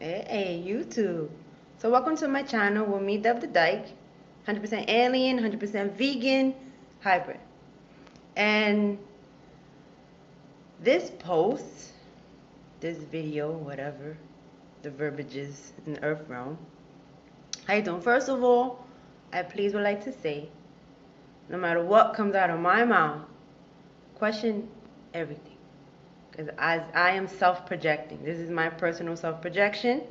Hey, YouTube. So welcome to my channel with me, Dub the Dyke. 100% alien, 100% vegan, hybrid. And this post, this video, whatever, the verbiage is in the earth realm. How you doing? First of all, I please would like to say, no matter what comes out of my mouth, question everything. Because as I am self-projecting. This is my personal self-projection.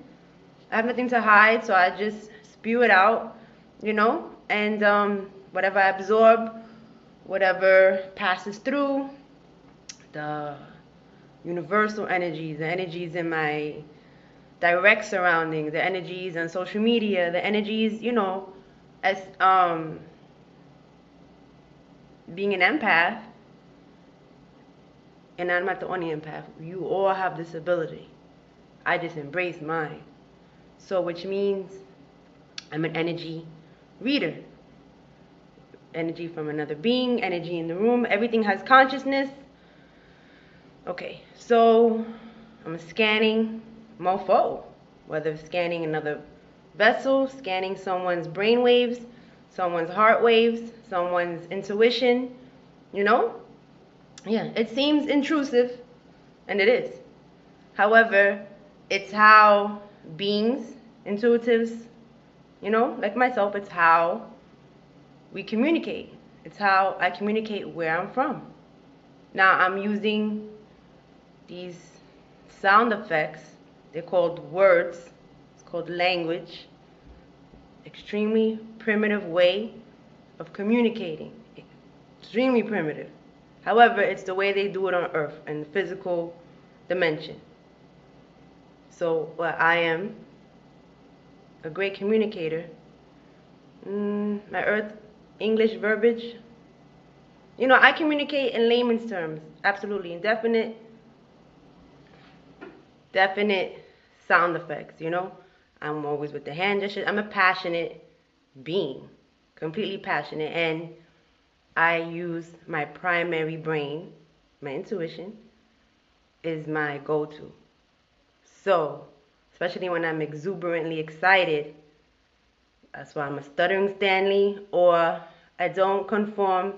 I have nothing to hide, so I just spew it out, and whatever I absorb, whatever passes through, the universal energies, the energies in my direct surroundings, the energies on social media, the energies, as being an empath, and I'm not the only empath. You all have this ability. I just embrace mine. So, which means I'm an energy reader. Energy from another being, energy in the room. Everything has consciousness. Okay, so I'm scanning mofo, whether scanning another vessel, scanning someone's brain waves, someone's heart waves, someone's intuition, Yeah, it seems intrusive, and it is. However, it's how beings, intuitives, like myself, it's how we communicate. It's how I communicate where I'm from. Now, I'm using these sound effects. They're called words. It's called language. Extremely primitive way of communicating. Extremely primitive. However, it's the way they do it on Earth in the physical dimension. So, I am a great communicator. My Earth English verbiage. I communicate in layman's terms. Absolutely. In definite sound effects, I'm always with the hand gestures. I'm a passionate being. Completely passionate. And I use my primary brain, my intuition, is my go-to. So, especially when I'm exuberantly excited, that's why I'm a stuttering Stanley, or I don't conform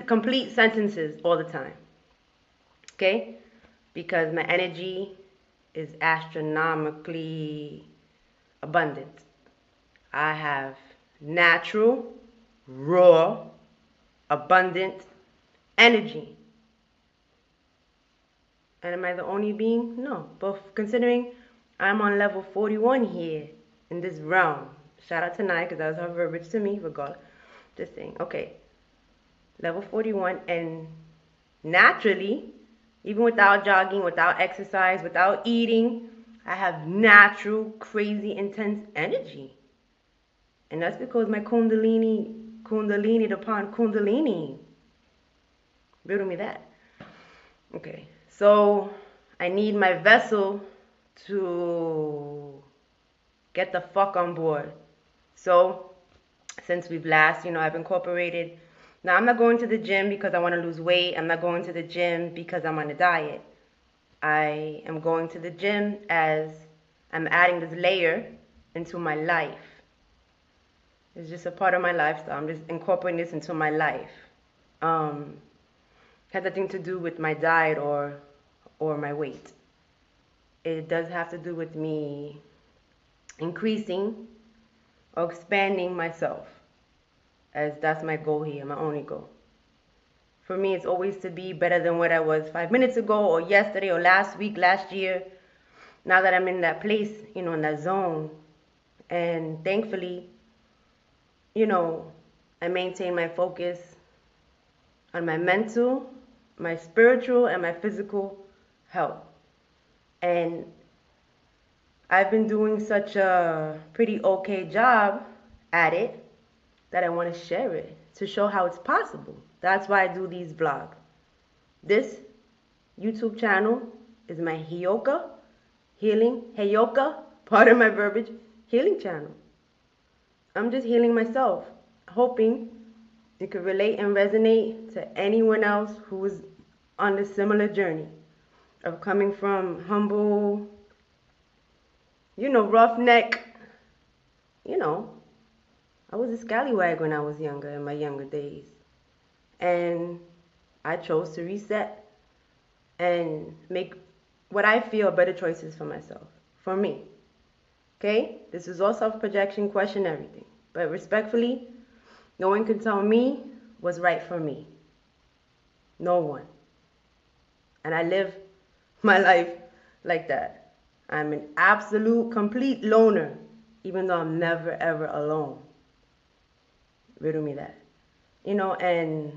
complete sentences all the time. Okay? Because my energy is astronomically abundant. I have natural, raw, abundant energy. And am I the only being? No. But considering I'm on level 41 here in this realm, shout out to Nai because that was her verbiage to me, regardless. Just saying. Okay. Level 41, and naturally, even without jogging, without exercise, without eating, I have natural, crazy, intense energy. And that's because my kundalini upon kundalini. Riddle me that. Okay, so I need my vessel to get the fuck on board. So, since we've last, I've incorporated. Now, I'm not going to the gym because I want to lose weight. I'm not going to the gym because I'm on a diet. I am going to the gym as I'm adding this layer into my life. It's just a part of my lifestyle. I'm just incorporating this into my life. Has nothing to do with my diet or my weight. It does have to do with me increasing or expanding myself, as that's my goal here, my only goal. For me, it's always to be better than what I was 5 minutes ago or yesterday or last week, last year. Now that I'm in that place, in that zone. And thankfully, I maintain my focus on my mental, my spiritual, and my physical health. And I've been doing such a pretty okay job at it that I want to share it to show how it's possible. That's why I do these vlogs. This YouTube channel is my HEYOKA healing, HEYOKA, part of my verbiage, healing channel. I'm just healing myself, hoping it could relate and resonate to anyone else who is on a similar journey of coming from humble roughneck. You know, I was a scallywag when I was younger, in my younger days. And I chose to reset and make what I feel better choices for myself, for me. Okay? This is all self projection, question everything. But respectfully, no one can tell me what's right for me. No one. And I live my life like that. I'm an absolute, complete loner, even though I'm never, ever alone. Riddle me that. And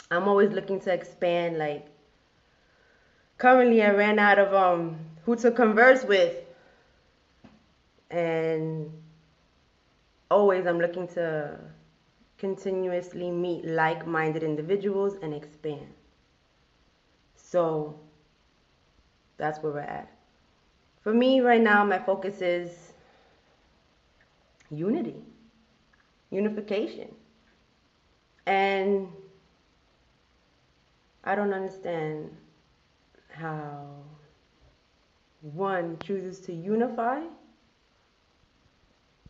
I'm always looking to expand. Like, currently, I ran out of who to converse with. And always I'm looking to continuously meet like-minded individuals and expand. So that's where we're at. For me right now, my focus is unity, unification. And I don't understand how one chooses to unify.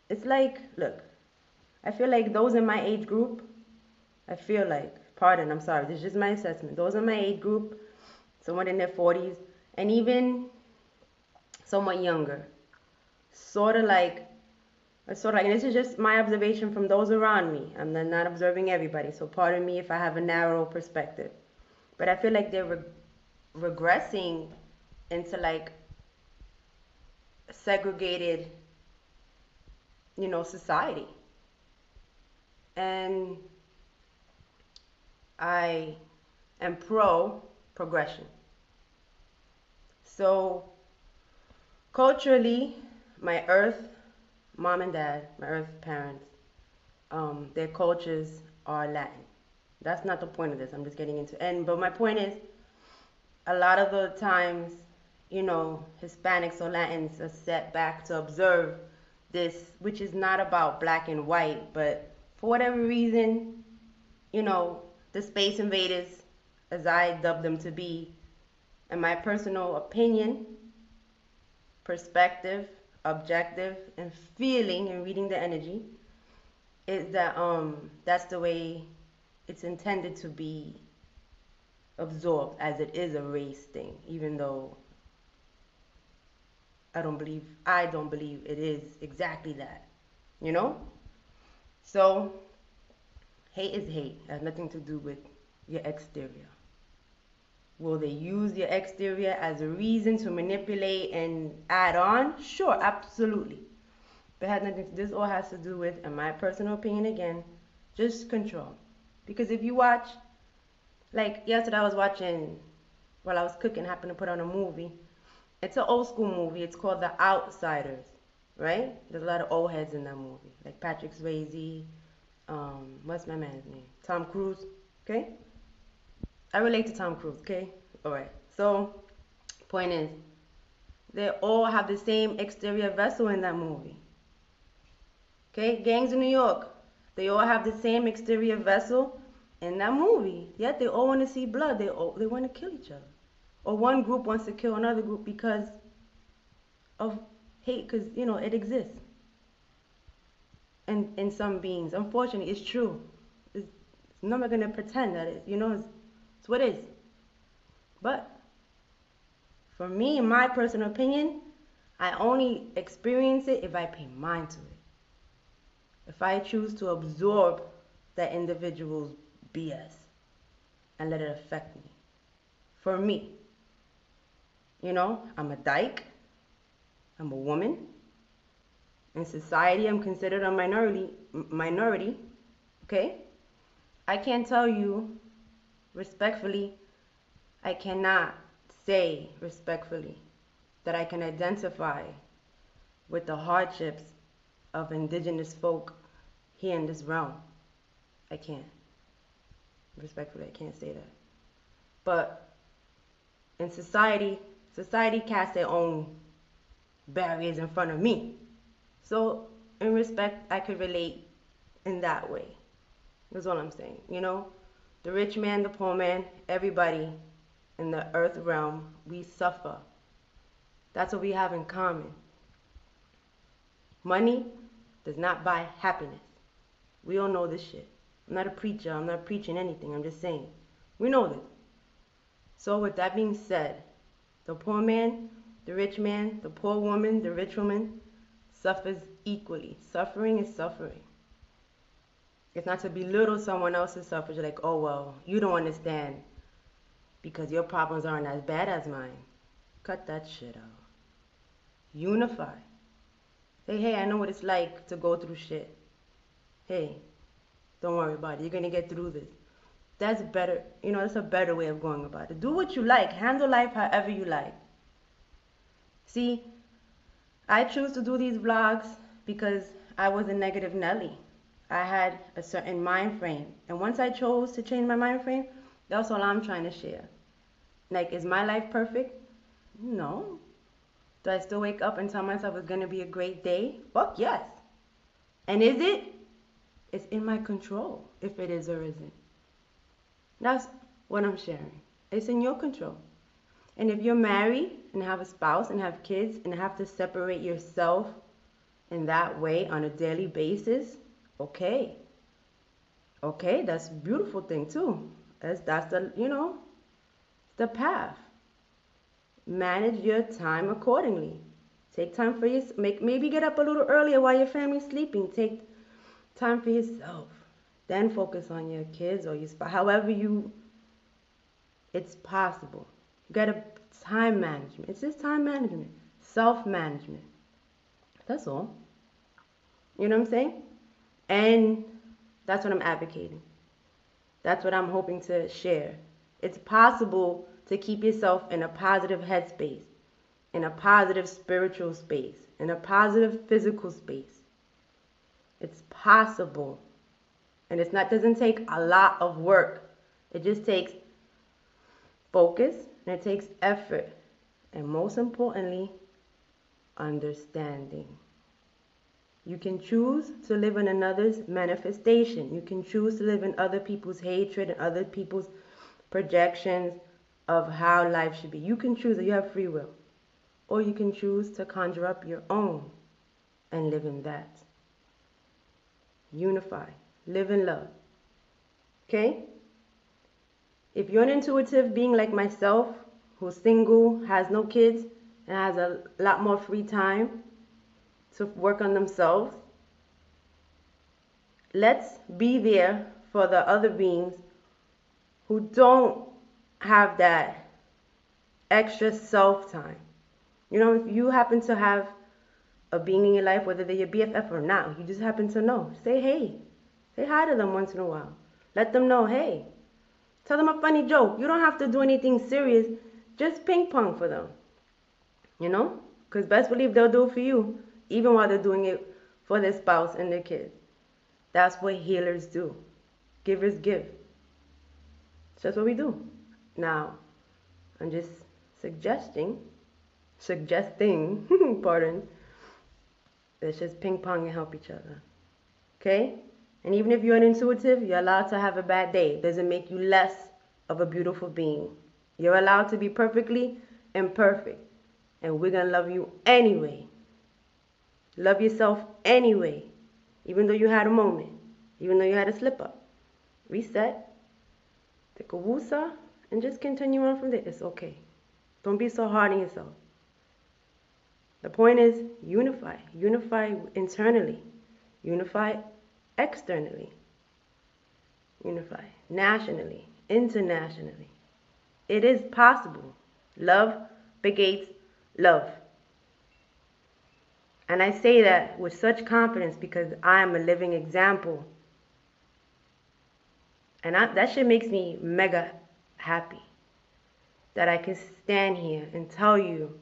It's like, look, I feel like those in my age group, I'm sorry, this is just my assessment. Those in my age group, someone in their 40s, and even somewhat younger, sort of like, and this is just my observation from those around me. I'm not observing everybody, so pardon me if I have a narrow perspective. But I feel like they're regressing into like segregated, society. And I am pro progression. So culturally, my earth mom and dad, my earth parents, their cultures are Latin. That's not the point of this. I'm just getting into but my point is, a lot of the times, Hispanics or Latins are set back to observe this, which is not about black and white, but for whatever reason, the space invaders, as I dub them to be, in my personal opinion, perspective, objective, and feeling and reading the energy, is that that's the way it's intended to be absorbed, as it is a race thing, even though I don't believe it is exactly that. You know? So hate is hate. It has nothing to do with your exterior. Will they use your exterior as a reason to manipulate and add on? Sure, absolutely. But it has nothing this all has to do with, in my personal opinion again, just control. Because if you watch, like yesterday I was watching, while I was cooking, happened to put on a movie. It's an old school movie. It's called The Outsiders, right? There's a lot of old heads in that movie, like Patrick Swayze, what's my man's name? Tom Cruise, okay? I relate to Tom Cruise, okay? Alright, so point is, they all have the same exterior vessel in that movie. Okay, Gangs in New York, they all have the same exterior vessel in that movie. Yet they all want to see blood. They want to kill each other. Or one group wants to kill another group because of hate, because, it exists. And in some beings, unfortunately, it's true. I'm not going to pretend that it's what it is. But for me, in my personal opinion, I only experience it if I pay mind to it. If I choose to absorb that individual's BS and let it affect me. For me, I'm a dyke. I'm a woman. In society, I'm considered a minority. Okay? I can't tell you respectfully, I cannot say respectfully that I can identify with the hardships of indigenous folk here in this realm. I can't. Respectfully, I can't say that. But in society casts their own barriers in front of me. So, in respect, I could relate in that way. That's all I'm saying. The rich man, the poor man, everybody in the earth realm, we suffer. That's what we have in common. Money does not buy happiness. We all know this shit. I'm not a preacher. I'm not preaching anything. I'm just saying. We know this. So with that being said, the poor man, the rich man, the poor woman, the rich woman suffers equally. Suffering is suffering. It's not to belittle someone else's suffering. Like, oh, well, you don't understand because your problems aren't as bad as mine. Cut that shit out. Unify. Say, hey, I know what it's like to go through shit. Hey, don't worry about it. You're going to get through this. That's better. That's a better way of going about it. Do what you like. Handle life however you like. See, I choose to do these vlogs because I was a negative Nelly. I had a certain mind frame. And once I chose to change my mind frame, that's all I'm trying to share. Like, is my life perfect? No. Do I still wake up and tell myself it's going to be a great day? Fuck yes. And is it? It's in my control if it is or isn't. That's what I'm sharing. It's in your control. And if you're married and have a spouse and have kids and have to separate yourself in that way on a daily basis, okay. Okay, that's a beautiful thing too. That's the path. Manage your time accordingly. Take time for yourself. Maybe get up a little earlier while your family's sleeping. Take time for yourself. Then focus on your kids or your spouse. However it's possible. You got to time management. It's just time management. Self-management. That's all. You know what I'm saying? And that's what I'm advocating. That's what I'm hoping to share. It's possible to keep yourself in a positive headspace, in a positive spiritual space, in a positive physical space. It's possible. And doesn't take a lot of work. It just takes focus and it takes effort. And most importantly, understanding. You can choose to live in another's manifestation. You can choose to live in other people's hatred and other people's projections of how life should be. You can choose it. You have free will. Or you can choose to conjure up your own and live in that. Unify. Live in love. Okay? If you're an intuitive being like myself, who's single, has no kids, and has a lot more free time to work on themselves, let's be there for the other beings who don't have that extra self-time. If you happen to have a being in your life, whether they're your BFF or not, you just happen to know, say hey. Say hi to them once in a while. Let them know, hey. Tell them a funny joke. You don't have to do anything serious. Just ping pong for them. Because best believe they'll do it for you, even while they're doing it for their spouse and their kids. That's what healers do. Givers give. That's what we do. Now, I'm just suggesting, pardon, let's just ping pong and help each other. Okay? And even if you're an intuitive, you're allowed to have a bad day. It doesn't make you less of a beautiful being. You're allowed to be perfectly imperfect. And we're going to love you anyway. Love yourself anyway. Even though you had a moment. Even though you had a slip up. Reset. Take a woosah. And just continue on from there. It's okay. Don't be so hard on yourself. The point is unify. Unify internally. Unify externally. Unify nationally, internationally. It is possible. Love begates love. And I say that with such confidence because I am a living example. And that shit makes me mega happy. That I can stand here and tell you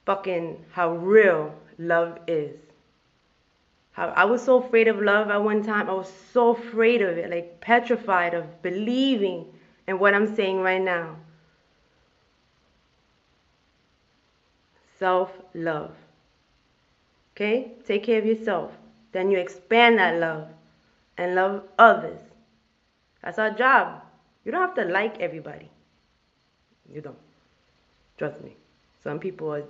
fucking how real love is. I was so afraid of love at one time. I was so afraid of it, like petrified of believing in what I'm saying right now. Self-love. Okay? Take care of yourself. Then you expand that love and love others. That's our job. You don't have to like everybody. You don't. Trust me. Some people are,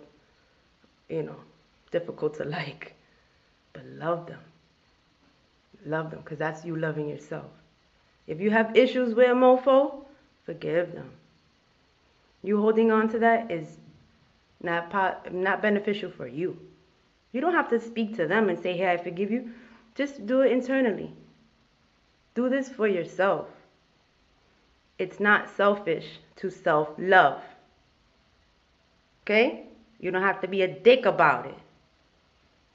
difficult to like, but love them. Love them, because that's you loving yourself. If you have issues with a mofo, forgive them. You holding on to that is not beneficial for you. You don't have to speak to them and say, hey, I forgive you. Just do it internally. Do this for yourself. It's not selfish to self-love. Okay? You don't have to be a dick about it.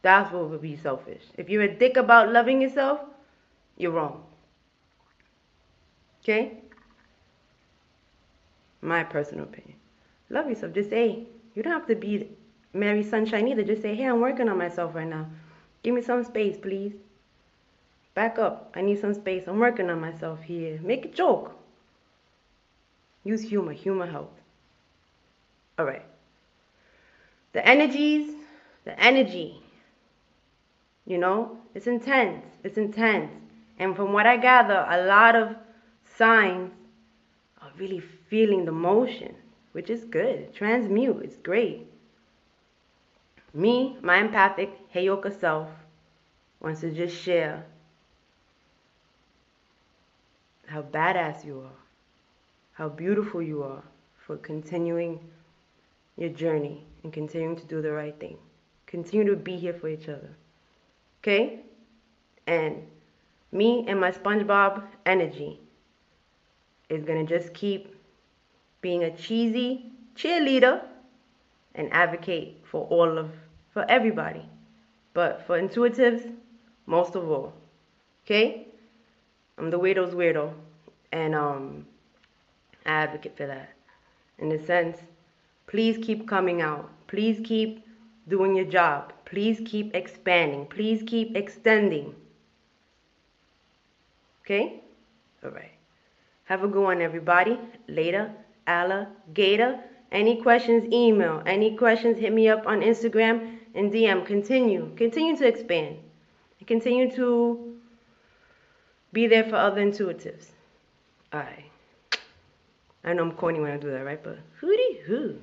That's what would be selfish. If you're a dick about loving yourself, you're wrong. Okay? My personal opinion. Love yourself. Just say, you don't have to be Mary Sunshine either. Just say, hey, I'm working on myself right now. Give me some space, please. Back up. I need some space. I'm working on myself here. Make a joke. Use humor. Humor helps. All right. The energy, you know, it's intense. It's intense. And from what I gather, a lot of signs are really feeling the motion, which is good. Transmute. It's great. Me, my empathic, HEYOKA self, wants to just share how badass you are, how beautiful you are for continuing your journey and continuing to do the right thing. Continue to be here for each other. Okay? And me and my SpongeBob energy is going to just keep being a cheesy cheerleader and advocate for everybody. But for intuitives, most of all. Okay? I'm the weirdo's weirdo. And I advocate for that. In a sense, please keep coming out. Please keep doing your job. Please keep expanding. Please keep extending. Okay? All right. Have a good one, everybody. Later, alligator. Any questions, email. Any questions, hit me up on Instagram and DM. Continue to expand. And continue to be there for other intuitives. All right. I know I'm corny when I do that, right? But hooty hoo.